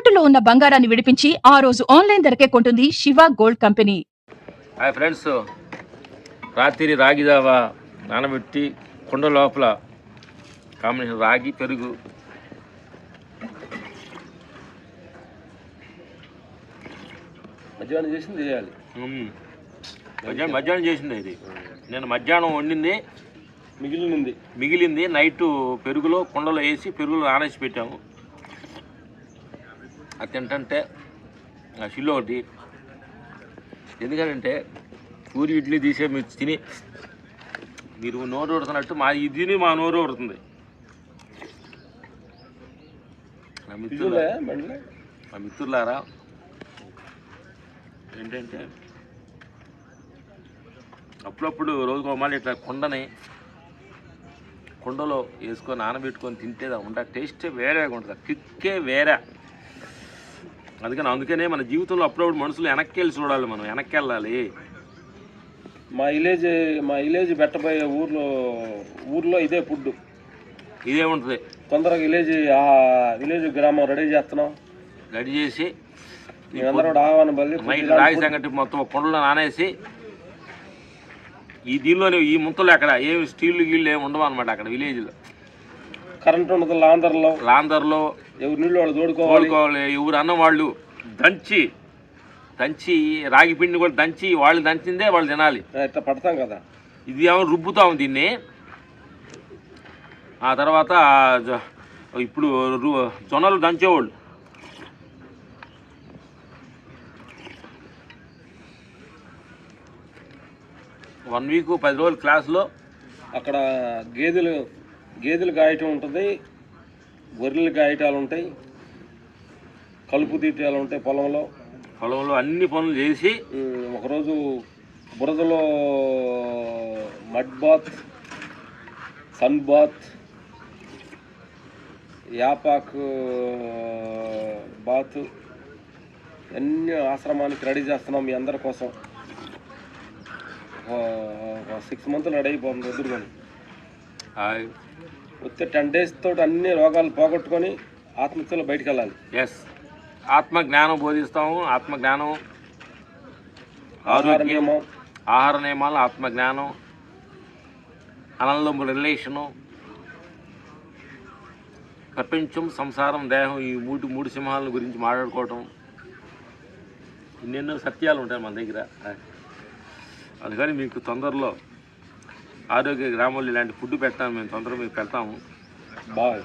తాకట్టులో ఉన్న బంగారాన్ని విడిపించి ఆ రోజు ఆన్లైన్ ధరకే కొంటుంది Shiva gold company. Hi friends, రాత్రి రాగి జావా నానబెట్టి కుండ లోపల కాంబినేషన్ రాగి పెరుగు మధ్యాహ్నం చేసింది చేయాలి. మధ్యాహ్నం చేసింది ఇది. నేను మధ్యాహ్నం వండింది మిగిలింది నైట్ పెరుగులో కుండలో వేసి పెరుగులో నానేసి పెట్టాము. అది తింటే ఆ షిల్లు ఒకటి. ఎందుకంటే పూరి ఇడ్లీ తీసే మీరు తిని మీరు నోరు ఊడుతున్నట్టు మా ఇది మా నోరు ఊడుతుంది. నా మిత్రులారా ఏంటంటే అప్పుడప్పుడు రోజుకో మళ్ళీ ఇట్లా కుండలో వేసుకొని నానబెట్టుకొని తింటే ఉండే టేస్టే వేరేగా ఉంటుంది, కిక్కే వేరే. అందుకనే మన జీవితంలో అప్పుడప్పుడు మనుషులు వెనక్కి వెళ్ళి చూడాలి, మనం వెనక్కి వెళ్ళాలి. మా విలేజ్ బెట్టబోయే ఊర్లో ఇదే ఫుడ్ ఇదే ఉంటుంది. తొందరగా విలేజ్ గ్రామం రెడీ చేస్తున్నాం. రెడీ చేసి నైట్ రాగి సంగటి మొత్తం కుండలో నానేసి దీనిలోనే ఈ ముంతలు అక్కడ ఏమి స్టీల్ గీళ్ళు ఏమి ఉండవు అనమాట. అక్కడ విలేజ్లో కరెంట్ ఉండదు. లాందర్లో ఎవరు నీళ్ళు వాళ్ళు తోడుకోవాలి. ఎవరు అన్న వాళ్ళు దంచి రాగి పిండిని కూడా దంచి వాళ్ళు దంచిందే వాళ్ళు తినాలి. ఇట్లా పడతాం కదా, ఇది ఏమో రుబ్బుతాము దీన్ని. ఆ తర్వాత ఇప్పుడు జొన్నలు దంచేవాళ్ళు. వన్ వీక్ 10 రోజులు క్లాసులో అక్కడ గేదెలు గాయటం ఉంటుంది, గొర్రెలు గాయటాలు ఉంటాయి, కలుపు తీటాలు ఉంటాయి. పొలంలో అన్ని పనులు చేసి ఒకరోజు బురదలో మడ్ బాత్, సన్ బాత్, యాపాకు బాత్ అన్ని ఆశ్రమానికి రెడీ చేస్తున్నాం మీ అందరి కోసం. 6 months రెడీ అయిపోతుంది. ఎదురుకొని వచ్చే 10 days తోటి అన్ని రోగాలు పోగొట్టుకొని ఆత్మహత్యలో బయటకు వెళ్ళాలి. ఎస్, ఆత్మ జ్ఞానం బోధిస్తాము. ఆత్మ జ్ఞానం, ఆహార నియమాలు, ఆత్మ జ్ఞానం, ఆనందం, రిలేషను, ప్రపంచం, సంసారం, దేహం, ఈ మూడు సింహాల గురించి మాట్లాడుకోవటం. ఎన్నెన్నో సత్యాలు ఉంటాయి మన దగ్గర. అందుకని మీకు తొందరలో ఆరోగ్య గ్రామాల్లో ఇలాంటి ఫుడ్ పెట్టాను. మేము తొందరగా మీకు పెడతాము. బాయ్.